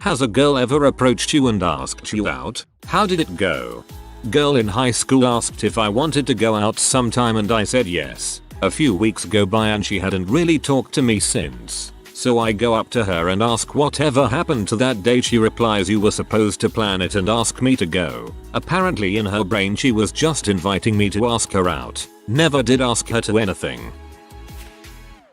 Has a girl ever approached you and asked you out? How did it go? Girl in high school asked if I wanted to go out sometime and I said yes. A few weeks go by and she hadn't really talked to me since. So I go up to her and ask whatever happened to that date. She replies you were supposed to plan it and ask me to go. Apparently in her brain she was just inviting me to ask her out. Never did ask her to anything.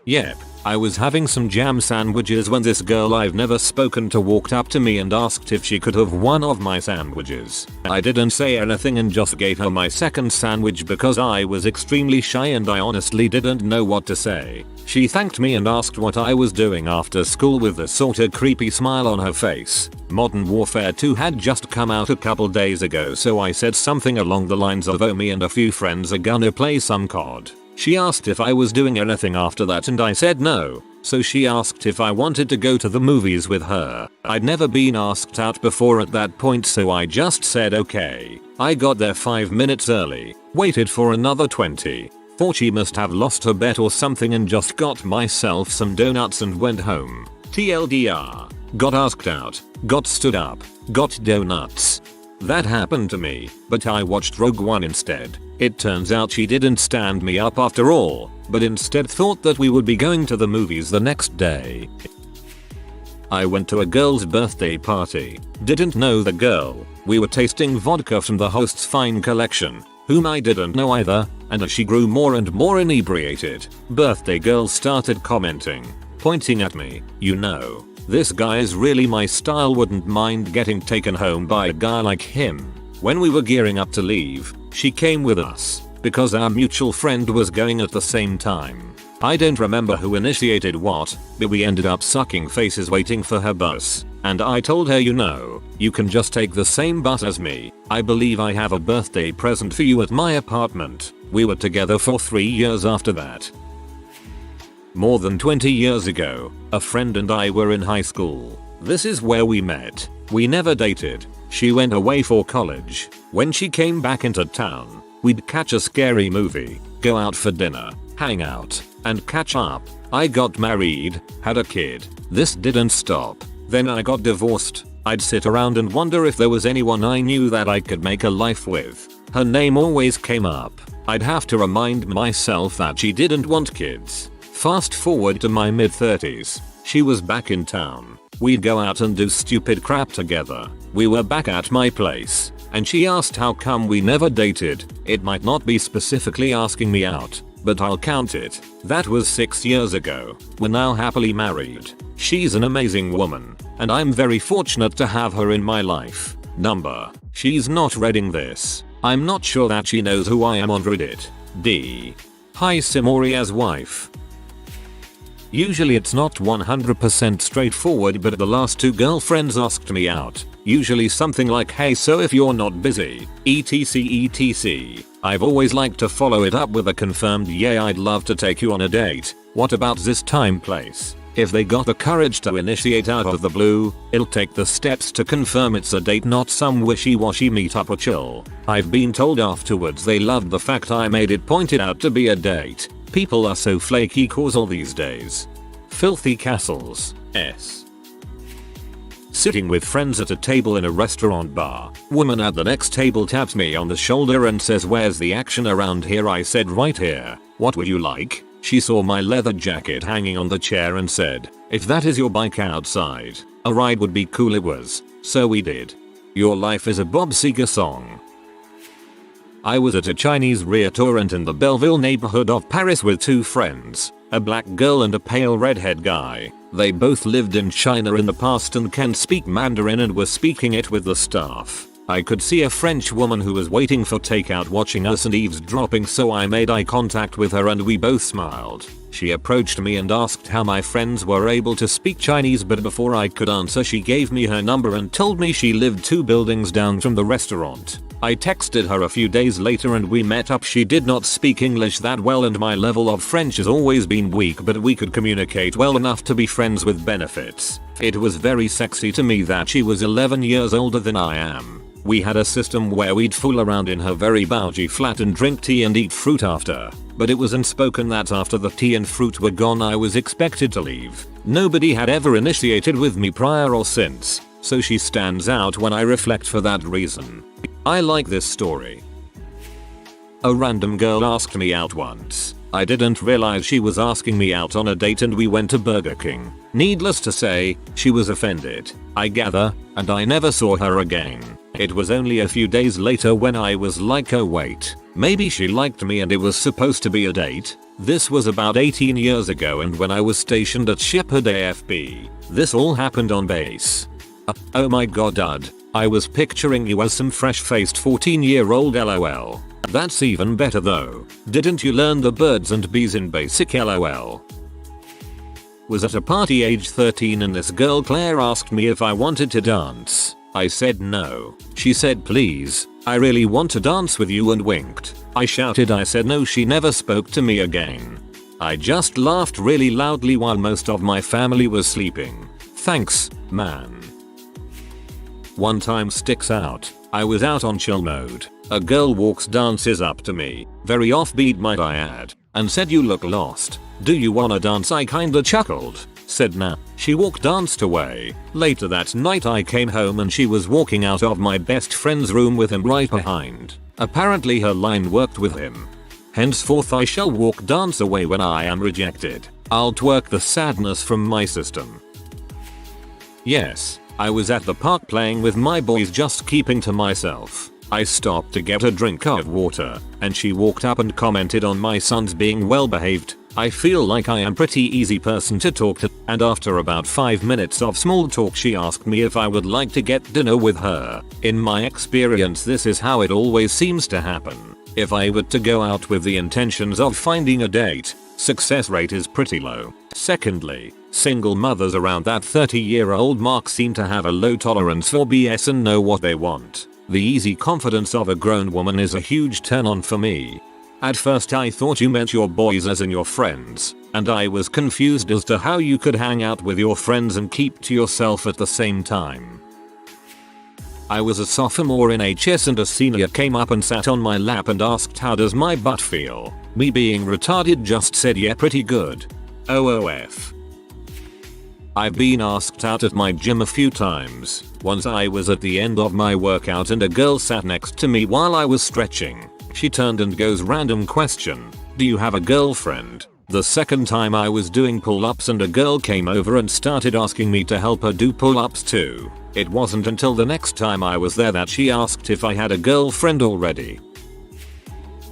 Yep. I was having some jam sandwiches when this girl I've never spoken to walked up to me and asked if she could have one of my sandwiches. I didn't say anything and just gave her my second sandwich because I was extremely shy and I honestly didn't know what to say. She thanked me and asked what I was doing after school with a sorta creepy smile on her face. Modern Warfare 2 had just come out a couple days ago, so I said something along the lines of "Oh, me and a few friends are gonna play some COD." She asked if I was doing anything after that and I said no, so she asked if I wanted to go to the movies with her. I'd never been asked out before at that point, so I just said okay. I got there 5 minutes early, waited for another 20. Thought she must have lost her bet or something and just got myself some donuts and went home. TLDR. Got asked out, got stood up, got donuts. That happened to me, but I watched Rogue One instead. It turns out she didn't stand me up after all, but instead thought that we would be going to the movies the next day. I went to a girl's birthday party. Didn't know the girl. We were tasting vodka from the host's fine collection, whom I didn't know either, and as she grew more and more inebriated, birthday girl started commenting, pointing at me, "You know, this guy is really my style, wouldn't mind getting taken home by a guy like him." When we were gearing up to leave, she came with us, because our mutual friend was going at the same time. I don't remember who initiated what, but we ended up sucking faces waiting for her bus, and I told her, "You know, you can just take the same bus as me. I believe I have a birthday present for you at my apartment." We were together for 3 years after that. More than 20 years ago, a friend and I were in high school. This is where we met. We never dated. She went away for college. When she came back into town, we'd catch a scary movie, go out for dinner, hang out, and catch up. I got married, had a kid. This didn't stop. Then I got divorced. I'd sit around and wonder if there was anyone I knew that I could make a life with. Her name always came up. I'd have to remind myself that she didn't want kids. Fast forward to my mid-30s. She was back in town. We'd go out and do stupid crap together. We were back at my place, and she asked how come we never dated. It might not be specifically asking me out, but I'll count it. That was 6 years ago. We're now happily married. She's an amazing woman, and I'm very fortunate to have her in my life. She's not reading this. I'm not sure that she knows who I am on Reddit. D. Hi Simoria's wife. Usually it's not 100% straightforward, but the last 2 girlfriends asked me out. Usually something like, "Hey, so if you're not busy, etc. I've always liked to follow it up with a confirmed "Yeah, I'd love to take you on a date. What about this time, place?" If they got the courage to initiate out of the blue, it'll take the steps to confirm it's a date, not some wishy-washy meet up or chill. I've been told afterwards they loved the fact I made it pointed out to be a date. People are so flaky causal these days. Filthy castles. S. Sitting with friends at a table in a restaurant bar. Woman at the next table taps me on the shoulder and says, "Where's the action around here?" I said, "Right here. What would you like?" She saw my leather jacket hanging on the chair and said, "If that is your bike outside, a ride would be cool." It was. So we did. Your life is a Bob Seger song. I was at a Chinese restaurant in the Belleville neighborhood of Paris with 2 friends, a black girl and a pale redhead guy. They both lived in China in the past and can speak Mandarin and were speaking it with the staff. I could see a French woman who was waiting for takeout watching us and eavesdropping, so I made eye contact with her and we both smiled. She approached me and asked how my friends were able to speak Chinese, but before I could answer she gave me her number and told me she lived 2 buildings down from the restaurant. I texted her a few days later and we met up. She did not speak English that well and my level of French has always been weak, but we could communicate well enough to be friends with benefits. It was very sexy to me that she was 11 years older than I am. We had a system where we'd fool around in her very bougie flat and drink tea and eat fruit after, but it was unspoken that after the tea and fruit were gone I was expected to leave. Nobody had ever initiated with me prior or since. so she stands out when I reflect for that reason. I like this story. A random girl asked me out once. I didn't realize she was asking me out on a date and we went to Burger King. Needless to say, she was offended, I gather, and I never saw her again. It was only a few days later when I was like, oh wait, maybe she liked me and it was supposed to be a date. This was about 18 years ago and when I was stationed at Shepherd AFB. This all happened on base. Oh my god dud, I was picturing you as some fresh-faced 14-year-old lol. That's even better though. Didn't you learn the birds and bees in basic lol? Was at a party age 13 and this girl Claire asked me if I wanted to dance. I said no. She said please, I really want to dance with you and winked. I shouted I said no, she never spoke to me again. I just laughed really loudly while most of my family was sleeping. Thanks, man. One time sticks out. I was out on chill mode. A girl dances up to me, very offbeat might I add, and said you look lost. Do you wanna dance? I kinda chuckled, said nah. She danced away. Later that night I came home and she was walking out of my best friend's room with him right behind. Apparently her line worked with him. Henceforth I shall dance away when I am rejected. I'll twerk the sadness from my system. Yes, I was at the park playing with my boys just keeping to myself. I stopped to get a drink of water, and she walked up and commented on my son's being well behaved. I feel like I am pretty easy person to talk to, and after about 5 minutes of small talk she asked me if I would like to get dinner with her. In my experience this is how it always seems to happen. If I were to go out with the intentions of finding a date, success rate is pretty low. Secondly, single mothers around that 30-year-old mark seem to have a low tolerance for BS and know what they want. The easy confidence of a grown woman is a huge turn on for me. At first I thought you meant your boys as in your friends, and I was confused as to how you could hang out with your friends and keep to yourself at the same time. I was a sophomore in HS and a senior came up and sat on my lap and asked how does my butt feel. Me being retarded just said yeah pretty good. OOF. I've been asked out at my gym a few times. Once I was at the end of my workout and a girl sat next to me while I was stretching. She turned and goes random question, do you have a girlfriend? The second time I was doing pull-ups and a girl came over and started asking me to help her do pull-ups too. It wasn't until the next time I was there that she asked if I had a girlfriend already.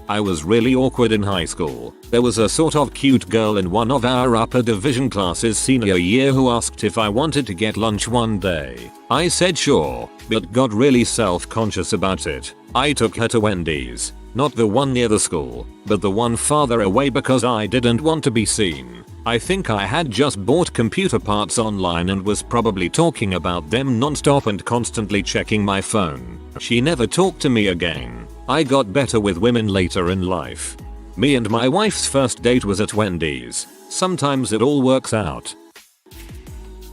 I was really awkward in high school. There was a sort of cute girl in one of our upper division classes senior year who asked if I wanted to get lunch one day. I said sure, but got really self-conscious about it. I took her to Wendy's. Not the one near the school, but the one farther away because I didn't want to be seen. I think I had just bought computer parts online and was probably talking about them non-stop and constantly checking my phone. She never talked to me again. I got better with women later in life. Me and my wife's first date was at Wendy's. Sometimes it all works out.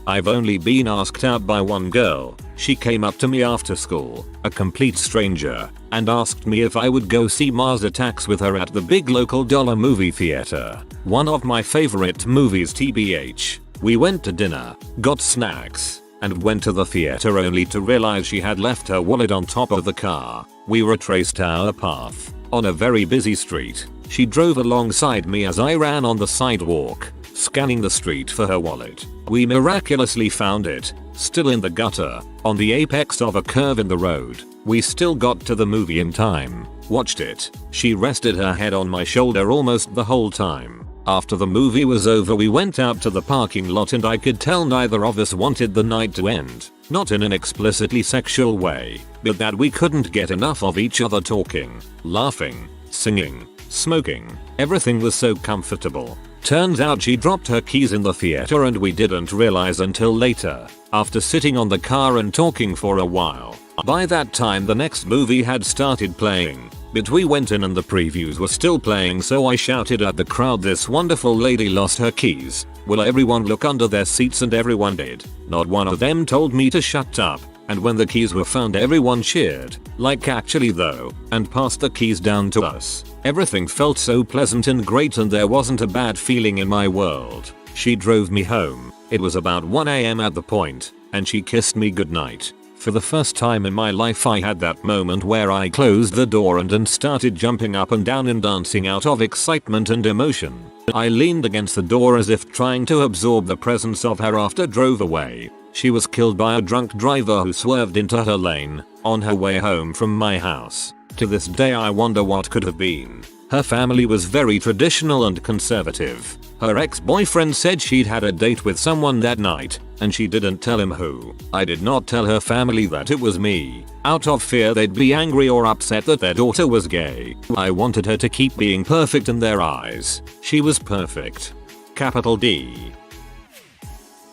I've only been asked out by one girl. She came up to me after school, a complete stranger, and asked me if I would go see Mars Attacks with her at the big local dollar movie theater. One of my favorite movies TBH. We went to dinner, got snacks, and went to the theater only to realize she had left her wallet on top of the car. We retraced our path. On a very busy street, she drove alongside me as I ran on the sidewalk, scanning the street for her wallet. We miraculously found it, still in the gutter, on the apex of a curve in the road. We still got to the movie in time, watched it. She rested her head on my shoulder almost the whole time. After the movie was over we went out to the parking lot and I could tell neither of us wanted the night to end. Not in an explicitly sexual way, but that we couldn't get enough of each other talking, laughing, singing, smoking. Everything was so comfortable. Turns out she dropped her keys in the theater and we didn't realize until later, after sitting on the car and talking for a while. By that time the next movie had started playing, but we went in and the previews were still playing, so I shouted at the crowd, this wonderful lady lost her keys. Will everyone look under their seats? And everyone did. Not one of them told me to shut up. And when the keys were found everyone cheered, like actually though, and passed the keys down to us. Everything felt so pleasant and great and there wasn't a bad feeling in my world. She drove me home. It was about 1 AM at the point. and she kissed me goodnight. For the first time in my life I had that moment where I closed the door and started jumping up and down and dancing out of excitement and emotion. I leaned against the door as if trying to absorb the presence of her after drove away. She was killed by a drunk driver who swerved into her lane on her way home from my house. To this day I wonder what could have been. Her family was very traditional and conservative. Her ex-boyfriend said she'd had a date with someone that night, and she didn't tell him who. I did not tell her family that it was me, out of fear they'd be angry or upset that their daughter was gay. I wanted her to keep being perfect in their eyes. She was perfect. Capital D.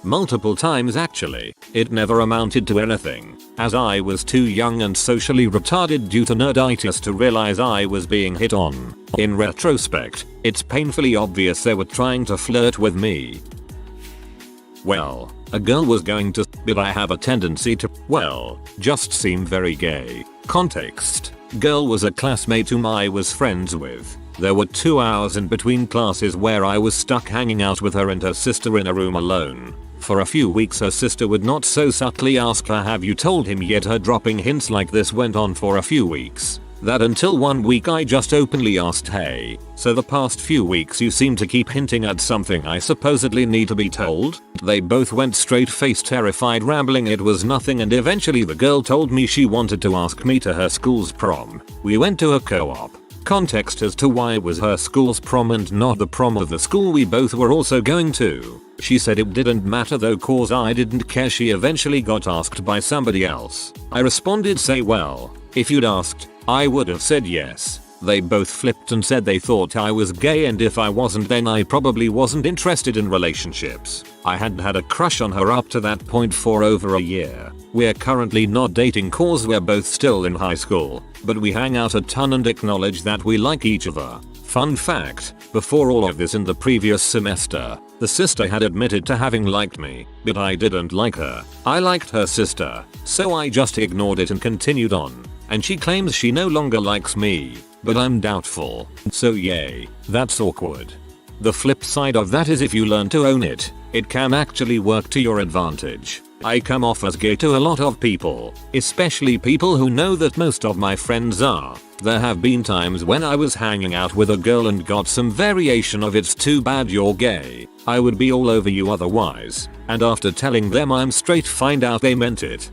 Multiple times actually. It never amounted to anything, as I was too young and socially retarded due to nerditis to realize I was being hit on. In retrospect, it's painfully obvious they were trying to flirt with me. Well, a girl was going to, but I have a tendency to, well, just seem very gay. Context: girl was a classmate whom I was friends with. There were 2 hours in between classes where I was stuck hanging out with her and her sister in a room alone. For a few weeks her sister would not so subtly ask her, "Have you told him yet?" Her dropping hints like this went on for a few weeks. That until one week I just openly asked, "Hey, so the past few weeks you seem to keep hinting at something I supposedly need to be told?" They both went straight-faced, terrified, rambling it was nothing, and eventually the girl told me she wanted to ask me to her school's prom. We went to a co-op. Context as to why it was her school's prom and not the prom of the school we both were also going to. She said it didn't matter though cause I didn't care. She eventually got asked by somebody else. I responded, "Say well, if you'd asked, I would have said yes." They both flipped and said they thought I was gay, and if I wasn't then I probably wasn't interested in relationships. I hadn't had a crush on her up to that point for over a year. We're currently not dating cause we're both still in high school, but we hang out a ton and acknowledge that we like each other. Fun fact, before all of this in the previous semester, the sister had admitted to having liked me, but I didn't like her. I liked her sister, so I just ignored it and continued on. And she claims she no longer likes me, but I'm doubtful. So yay, that's awkward. The flip side of that is if you learn to own it, it can actually work to your advantage. I come off as gay to a lot of people, especially people who know that most of my friends are. There have been times when I was hanging out with a girl and got some variation of "it's too bad you're gay, I would be all over you otherwise," and after telling them I'm straight find out they meant it.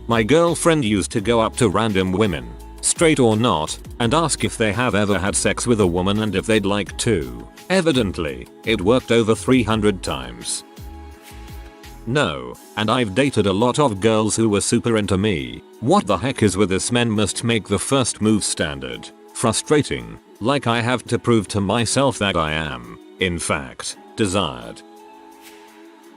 My girlfriend used to go up to random women, straight or not, and ask if they have ever had sex with a woman and if they'd like to. Evidently, it worked over 300 times. No, and I've dated a lot of girls who were super into me. What the heck is with this? Men must make the first move standard. Frustrating, like I have to prove to myself that I am, in fact, desired.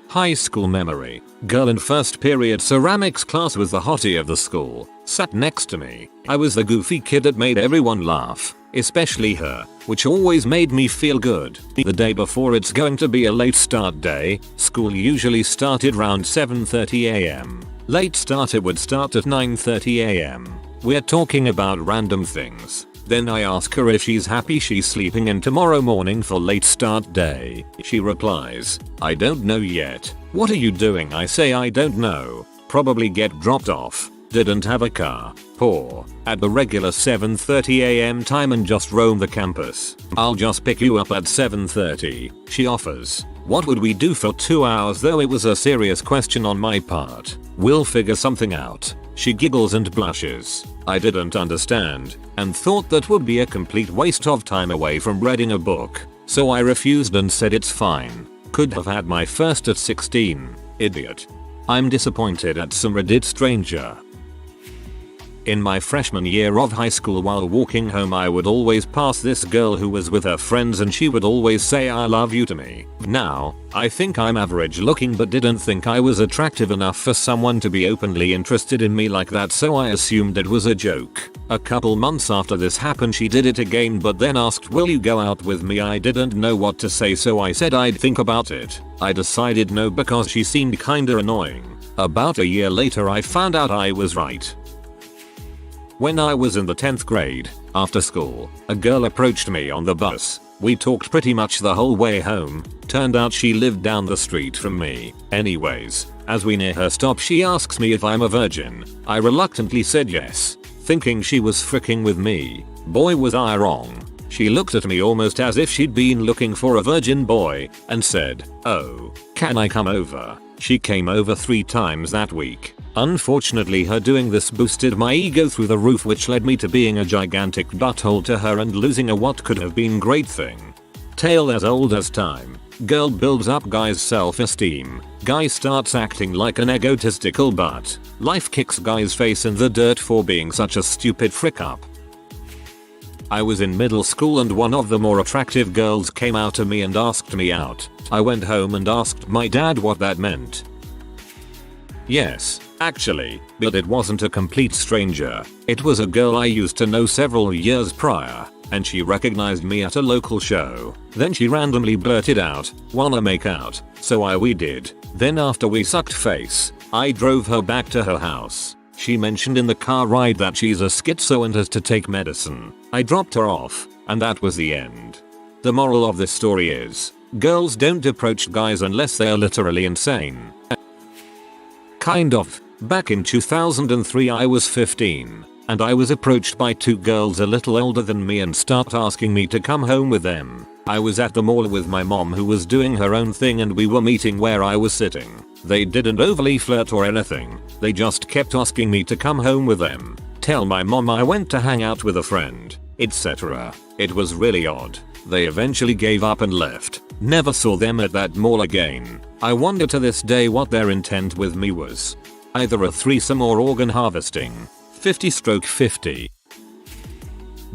High school memory. Girl in first period ceramics class was the hottie of the school. Sat next to me. I was the goofy kid that made everyone laugh, especially her, which always made me feel good. The day before it's going to be a late start day, school usually started around 7:30 am. Late start, it would start at 9:30 am. We're talking about random things. Then I ask her if she's happy she's sleeping in tomorrow morning for late start day. She replies, "I don't know yet." "What are you doing?" I say, "I don't know. Probably get dropped off. Didn't have a car. Poor. At the regular 7:30 am time and just roam the campus. I'll just pick you up at 7:30. She offers. What would we do for 2 hours though? It was a serious question on my part. We'll figure something out. She giggles and blushes. I didn't understand, and thought that would be a complete waste of time away from reading a book, so I refused and said it's fine. Could have had my first at 16. Idiot. I'm disappointed at some Reddit stranger. In my freshman year of high school, while walking home, I would always pass this girl who was with her friends and she would always say "I love you" to me. Now, I think I'm average looking but didn't think I was attractive enough for someone to be openly interested in me like that, so I assumed it was a joke. A couple months after this happened she did it again but then asked, "Will you go out with me?" I didn't know what to say, so I said I'd think about it. I decided no because she seemed kinda annoying. About a year later I found out I was right. When I was in the 10th grade, after school, a girl approached me on the bus. We talked pretty much the whole way home. Turned out she lived down the street from me. Anyways, As we near her stop, she asks me if I'm a virgin. I reluctantly said yes, thinking she was fricking with me. Boy, was I wrong. She looked at me almost as if she'd been looking for a virgin boy and said, "Oh, can I come over?" She came over 3 times that week. Unfortunately, her doing this boosted my ego through the roof, which led me to being a gigantic butthole to her and losing a what could have been great thing. Tale as old as time. Girl builds up guy's self-esteem. Guy starts acting like an egotistical butt. Life kicks guy's face in the dirt for being such a stupid frick up. I was in middle school and one of the more attractive girls came out to me and asked me out. I went home and asked my dad what that meant. Yes, actually, but it wasn't a complete stranger. It was a girl I used to know several years prior, and she recognized me at a local show. Then she randomly blurted out, "Wanna make out?" So we did. Then after we sucked face, I drove her back to her house. She mentioned in the car ride that she's a schizo and has to take medicine. I dropped her off, and that was the end. The moral of this story is, girls don't approach guys unless they are literally insane. Kind of. Back in 2003 I was 15, and I was approached by 2 girls a little older than me and start asking me to come home with them. I was at the mall with my mom, who was doing her own thing, and we were meeting where I was sitting. They didn't overly flirt or anything, they just kept asking me to come home with them. Tell my mom I went to hang out with a friend, etc. It was really odd. They eventually gave up and left. Never saw them at that mall again. I wonder to this day what their intent with me was. Either a threesome or organ harvesting. 50/50.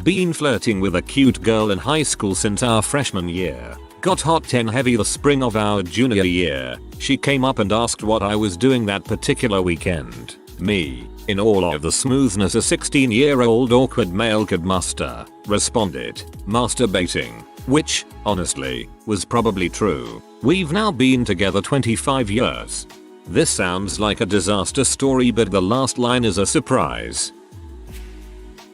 Been flirting with a cute girl in high school since our freshman year. Got hot 10 heavy the spring of our junior year. She came up and asked what I was doing that particular weekend. Me, in all of the smoothness a 16-year-old awkward male could muster, responded, masturbating. Which, honestly, was probably true. We've now been together 25 years. This sounds like a disaster story, but the last line is a surprise.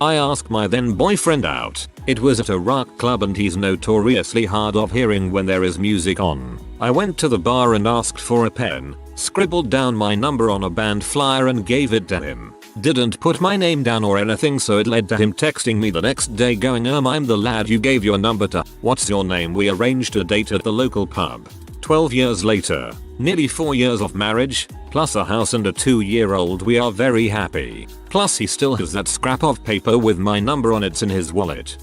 I asked my then boyfriend out. It was at a rock club and he's notoriously hard of hearing when there is music on. I went to the bar and asked for a pen, scribbled down my number on a band flyer and gave it to him. Didn't put my name down or anything, so it led to him texting me the next day going, "I'm the lad you gave your number to. What's your name?" We arranged a date at the local pub. 12 years later, nearly 4 years of marriage, plus a house and a 2-year-old, we are very happy. Plus he still has that scrap of paper with my number on it in his wallet.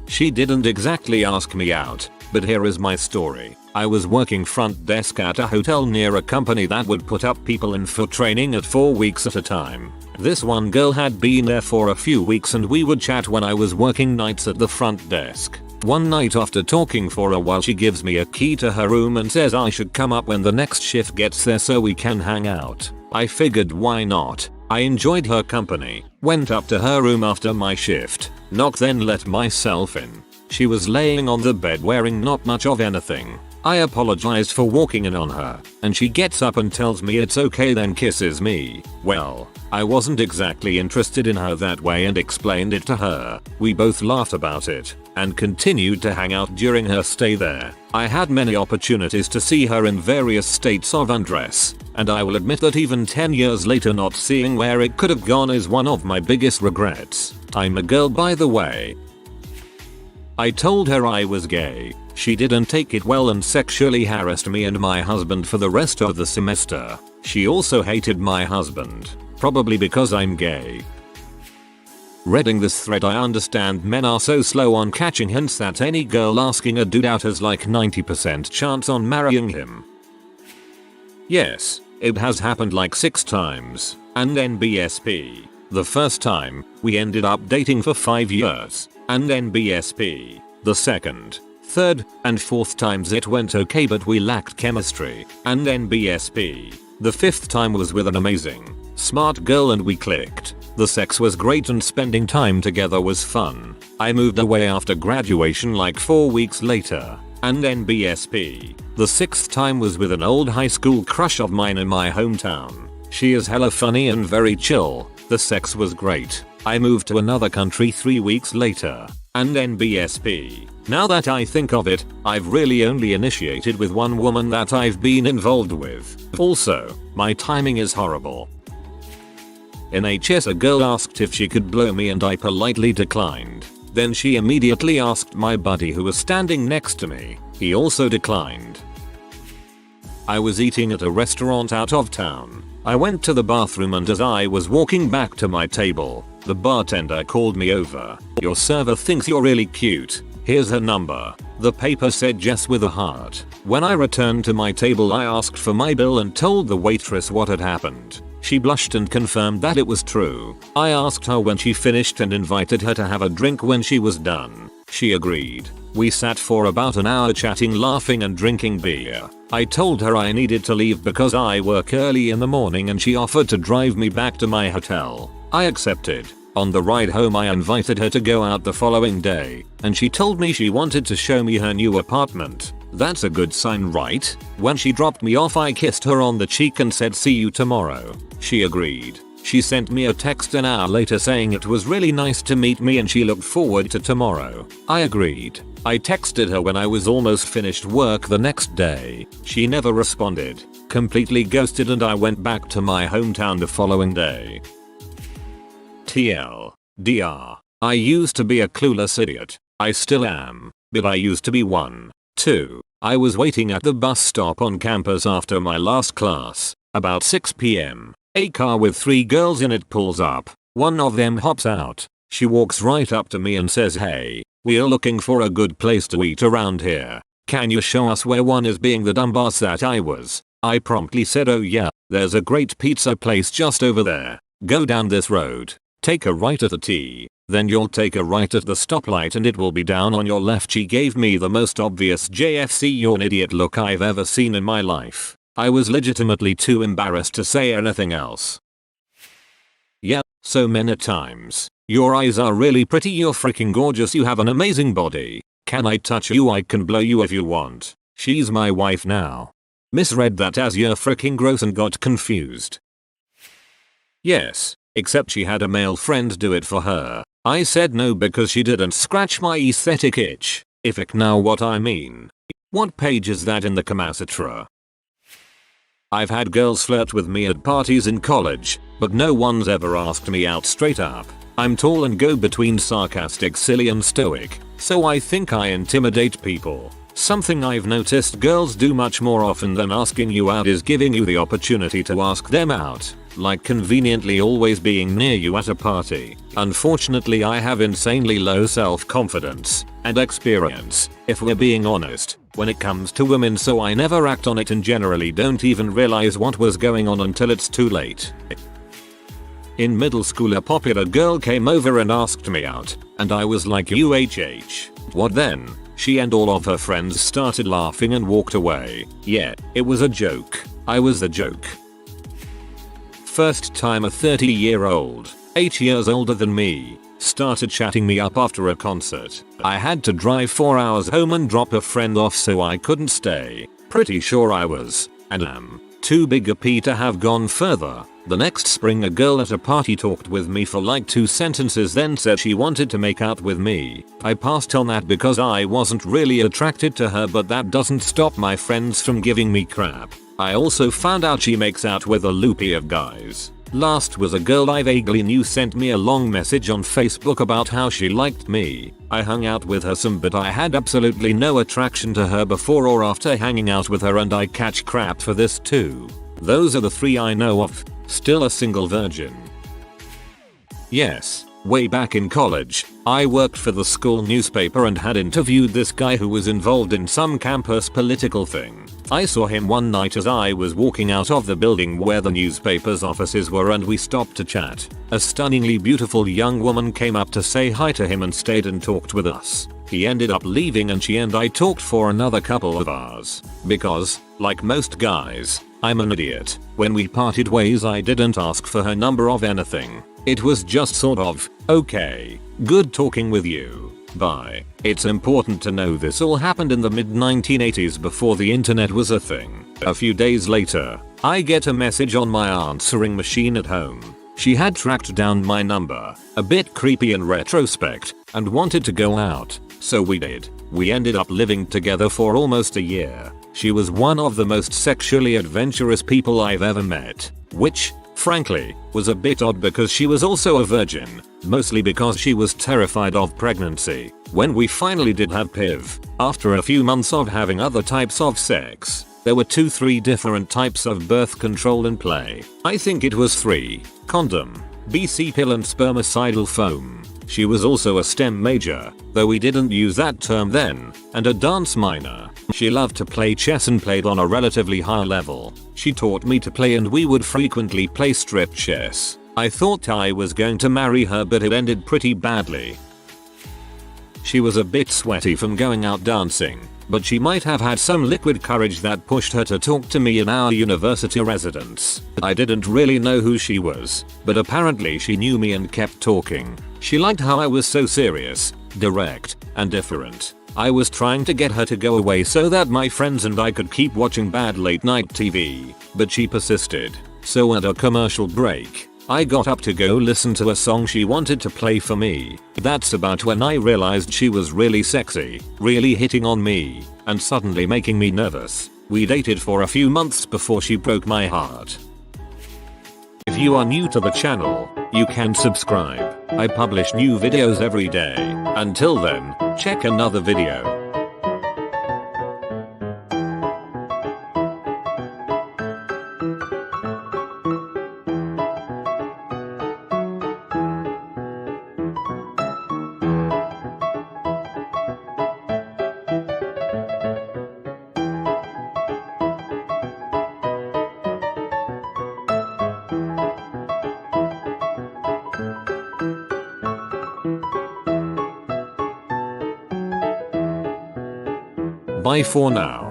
She didn't exactly ask me out, but here is my story. I was working front desk at a hotel near a company that would put up people in for training at 4 weeks at a time. This one girl had been there for a few weeks and we would chat when I was working nights at the front desk. One night after talking for a while, she gives me a key to her room and says I should come up when the next shift gets there so we can hang out. I figured why not. I enjoyed her company, went up to her room after my shift, knocked, then let myself in. She was laying on the bed wearing not much of anything. I apologized for walking in on her, and she gets up and tells me it's okay, then kisses me. Well, I wasn't exactly interested in her that way and explained it to her. We both laughed about it and continued to hang out during her stay there. I had many opportunities to see her in various states of undress, and I will admit that even 10 years later not seeing where it could have gone is one of my biggest regrets. I'm a girl, by the way. I told her I was gay. She didn't take it well and sexually harassed me and my husband for the rest of the semester. She also hated my husband, probably because I'm gay. Reading this thread, I understand men are so slow on catching hints that any girl asking a dude out has like 90% chance on marrying him. Yes, it has happened like 6 times, and then BSP. The first time, we ended up dating for 5 years, and then BSP. The second, third, and fourth times it went okay but we lacked chemistry, and then BSP. The 5th time was with an amazing, smart girl and we clicked. The sex was great and spending time together was fun. I moved away after graduation like 4 weeks later, and then BSP. The 6th time was with an old high school crush of mine in my hometown. She is hella funny and very chill. The sex was great. I moved to another country 3 weeks later. and NBSP. Now that I think of it, I've really only initiated with one woman that I've been involved with. Also, my timing is horrible. In HS, a girl asked if she could blow me and I politely declined. Then she immediately asked my buddy who was standing next to me. He also declined. I was eating at a restaurant out of town. I went to the bathroom and as I was walking back to my table, the bartender called me over. "Your server thinks you're really cute. Here's her number." The paper said Jess with a heart. When I returned to my table, I asked for my bill and told the waitress what had happened. She blushed and confirmed that it was true. I asked her when she finished and invited her to have a drink when she was done. She agreed. We sat for about an hour chatting, laughing and drinking beer. I told her I needed to leave because I work early in the morning and she offered to drive me back to my hotel. I accepted. On the ride home I invited her to go out the following day, and she told me she wanted to show me her new apartment. That's a good sign, right? When she dropped me off, I kissed her on the cheek and said see you tomorrow. She agreed. She sent me a text an hour later saying it was really nice to meet me and she looked forward to tomorrow. I agreed. I texted her when I was almost finished work the next day. She never responded, completely ghosted, and I went back to my hometown the following day. TLDR. I used to be a clueless idiot. I still am, but I used to be one. 2. I was waiting at the bus stop on campus after my last class. About 6 p.m. A car with 3 girls in it pulls up. One of them hops out. She walks right up to me and says, "Hey, we're looking for a good place to eat around here. Can you show us where one is?" Being the dumbass that I was, I promptly said, "Oh yeah, there's a great pizza place just over there. Go down this road. Take a right at the T. Then you'll take a right at the stoplight and it will be down on your left." She gave me the most obvious JFC "you're an idiot" look I've ever seen in my life. I was legitimately too embarrassed to say anything else. Yeah, so many times. "Your eyes are really pretty. You're freaking gorgeous. You have an amazing body. Can I touch you? I can blow you if you want." She's my wife now. Misread that as "you're freaking gross" and got confused. Yes, except she had a male friend do it for her. I said no because she didn't scratch my aesthetic itch. If you know what I mean. What page is that in the Kama Sutra? I've had girls flirt with me at parties in college, but no one's ever asked me out straight up. I'm tall and go between sarcastic, silly and stoic, so I think I intimidate people. Something I've noticed girls do much more often than asking you out is giving you the opportunity to ask them out, like conveniently always being near you at a party. Unfortunately, I have insanely low self-confidence and experience, if we're being honest, when it comes to women, so I never act on it and generally don't even realize what was going on until it's too late. In middle school, a popular girl came over and asked me out, and I was like, "UHH. What then?" She and all of her friends started laughing and walked away. Yeah, it was a joke. I was the joke. First time a 30-year-old, 8 years older than me, started chatting me up after a concert. I had to drive 4 hours home and drop a friend off, so I couldn't stay. Pretty sure I was, and am, too big a P to have gone further. The next spring, a girl at a party talked with me for like 2 sentences, then said she wanted to make out with me. I passed on that because I wasn't really attracted to her, but that doesn't stop my friends from giving me crap. I also found out she makes out with a loopy of guys. Last was a girl I vaguely knew sent me a long message on Facebook about how she liked me. I hung out with her some, but I had absolutely no attraction to her before or after hanging out with her, and I catch crap for this too. Those are the 3 I know of. Still a single virgin. Yes, way back in college, I worked for the school newspaper and had interviewed this guy who was involved in some campus political thing. I saw him one night as I was walking out of the building where the newspaper's offices were, and we stopped to chat. A stunningly beautiful young woman came up to say hi to him and stayed and talked with us. He ended up leaving and she and I talked for another couple of hours. Because, like most guys, I'm an idiot. When we parted ways, I didn't ask for her number of anything. It was just sort of, "Okay, good talking with you. Bye." It's important to know this all happened in the mid-1980s before the internet was a thing. A few days later, I get a message on my answering machine at home. She had tracked down my number, a bit creepy in retrospect, and wanted to go out, so we did. We ended up living together for almost a year. She was one of the most sexually adventurous people I've ever met, which, frankly, was a bit odd because she was also a virgin, mostly because she was terrified of pregnancy. When we finally did have PIV, after a few months of having other types of sex, there were 2-3 different types of birth control in play. I think it was 3. Condom, BC pill and spermicidal foam. She was also a STEM major, though we didn't use that term then, and a dance minor. She loved to play chess and played on a relatively high level. She taught me to play and we would frequently play strip chess. I thought I was going to marry her, but it ended pretty badly. She was a bit sweaty from going out dancing, but she might have had some liquid courage that pushed her to talk to me in our university residence. I didn't really know who she was, but apparently she knew me and kept talking. She liked how I was so serious, direct, and different. I was trying to get her to go away so that my friends and I could keep watching bad late night TV, but she persisted. So at a commercial break, I got up to go listen to a song she wanted to play for me. That's about when I realized she was really sexy, really hitting on me, and suddenly making me nervous. We dated for a few months before she broke my heart. If you are new to the channel, you can subscribe. I publish new videos every day. Until then, check another video. Bye for now.